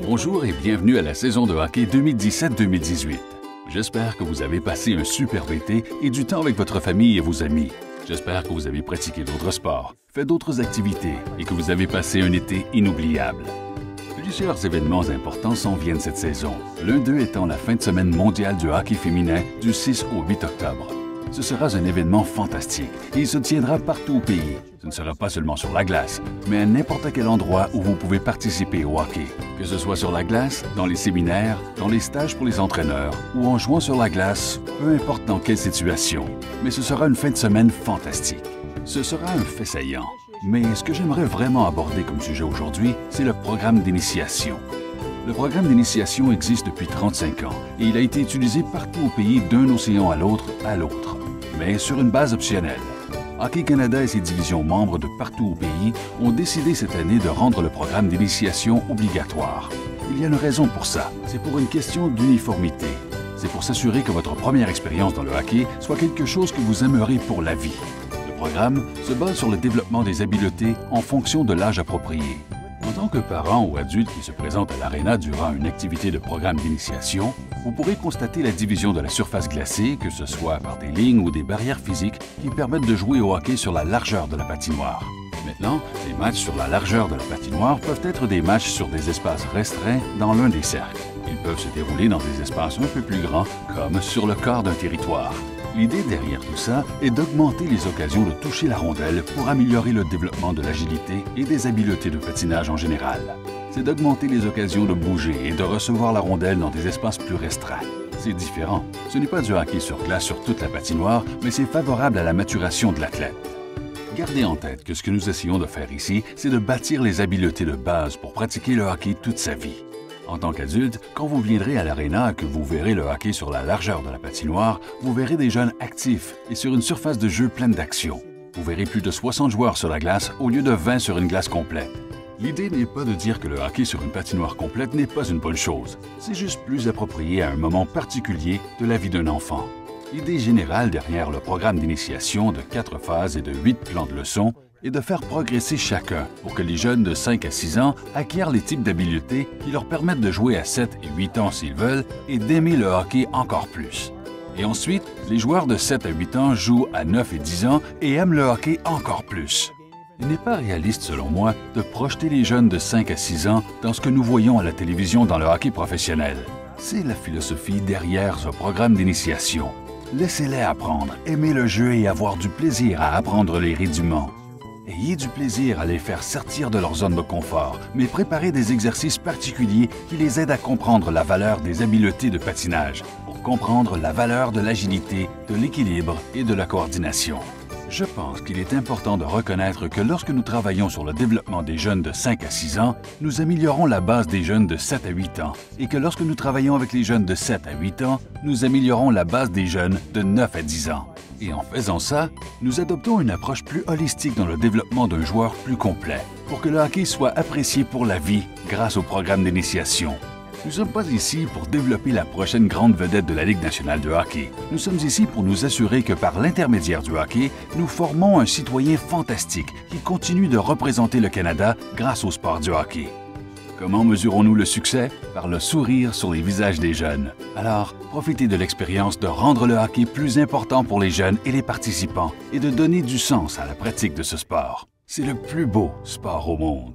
Bonjour et bienvenue à la saison de hockey 2017-2018. J'espère que vous avez passé un superbe été et du temps avec votre famille et vos amis. J'espère que vous avez pratiqué d'autres sports, fait d'autres activités et que vous avez passé un été inoubliable. Plusieurs événements importants s'en viennent cette saison, l'un d'eux étant la fin de semaine mondiale du hockey féminin du 6 au 8 octobre. Ce sera un événement fantastique et il se tiendra partout au pays. Ce ne sera pas seulement sur la glace, mais à n'importe quel endroit où vous pouvez participer au hockey. Que ce soit sur la glace, dans les séminaires, dans les stages pour les entraîneurs ou en jouant sur la glace, peu importe dans quelle situation. Mais ce sera une fin de semaine fantastique. Ce sera un fait saillant. Mais ce que j'aimerais vraiment aborder comme sujet aujourd'hui, c'est le programme d'initiation. Le programme d'initiation existe depuis 35 ans et il a été utilisé partout au pays d'un océan à l'autre, mais sur une base optionnelle. Hockey Canada et ses divisions membres de partout au pays ont décidé cette année de rendre le programme d'initiation obligatoire. Il y a une raison pour ça, c'est pour une question d'uniformité. C'est pour s'assurer que votre première expérience dans le hockey soit quelque chose que vous aimerez pour la vie. Le programme se base sur le développement des habiletés en fonction de l'âge approprié. En tant que parent ou adulte qui se présente à l'aréna durant une activité de programme d'initiation, vous pourrez constater la division de la surface glacée, que ce soit par des lignes ou des barrières physiques qui permettent de jouer au hockey sur la largeur de la patinoire. Maintenant, les matchs sur la largeur de la patinoire peuvent être des matchs sur des espaces restreints dans l'un des cercles. Ils peuvent se dérouler dans des espaces un peu plus grands, comme sur le quart d'un territoire. L'idée derrière tout ça est d'augmenter les occasions de toucher la rondelle pour améliorer le développement de l'agilité et des habiletés de patinage en général. C'est d'augmenter les occasions de bouger et de recevoir la rondelle dans des espaces plus restreints. C'est différent. Ce n'est pas du hockey sur glace sur toute la patinoire, mais c'est favorable à la maturation de l'athlète. Gardez en tête que ce que nous essayons de faire ici, c'est de bâtir les habiletés de base pour pratiquer le hockey toute sa vie. En tant qu'adulte, quand vous viendrez à l'aréna et que vous verrez le hockey sur la largeur de la patinoire, vous verrez des jeunes actifs et sur une surface de jeu pleine d'action. Vous verrez plus de 60 joueurs sur la glace au lieu de 20 sur une glace complète. L'idée n'est pas de dire que le hockey sur une patinoire complète n'est pas une bonne chose. C'est juste plus approprié à un moment particulier de la vie d'un enfant. L'idée générale derrière le programme d'initiation de 4 phases et de 8 plans de leçons est de faire progresser chacun pour que les jeunes de 5 à 6 ans acquièrent les types d'habiletés qui leur permettent de jouer à 7 et 8 ans s'ils veulent et d'aimer le hockey encore plus. Et ensuite, les joueurs de 7 à 8 ans jouent à 9 et 10 ans et aiment le hockey encore plus. Il n'est pas réaliste, selon moi, de projeter les jeunes de 5 à 6 ans dans ce que nous voyons à la télévision dans le hockey professionnel. C'est la philosophie derrière ce programme d'initiation. Laissez-les apprendre, aimer le jeu et avoir du plaisir à apprendre les rudiments. Ayez du plaisir à les faire sortir de leur zone de confort, mais préparez des exercices particuliers qui les aident à comprendre la valeur des habiletés de patinage, pour comprendre la valeur de l'agilité, de l'équilibre et de la coordination. Je pense qu'il est important de reconnaître que lorsque nous travaillons sur le développement des jeunes de 5 à 6 ans, nous améliorons la base des jeunes de 7 à 8 ans et que lorsque nous travaillons avec les jeunes de 7 à 8 ans, nous améliorons la base des jeunes de 9 à 10 ans. Et en faisant ça, nous adoptons une approche plus holistique dans le développement d'un joueur plus complet pour que le hockey soit apprécié pour la vie grâce au programme d'initiation. Nous ne sommes pas ici pour développer la prochaine grande vedette de la Ligue nationale de hockey. Nous sommes ici pour nous assurer que par l'intermédiaire du hockey, nous formons un citoyen fantastique qui continue de représenter le Canada grâce au sport du hockey. Comment mesurons-nous le succès? Par le sourire sur les visages des jeunes. Alors, profitez de l'expérience de rendre le hockey plus important pour les jeunes et les participants et de donner du sens à la pratique de ce sport. C'est le plus beau sport au monde.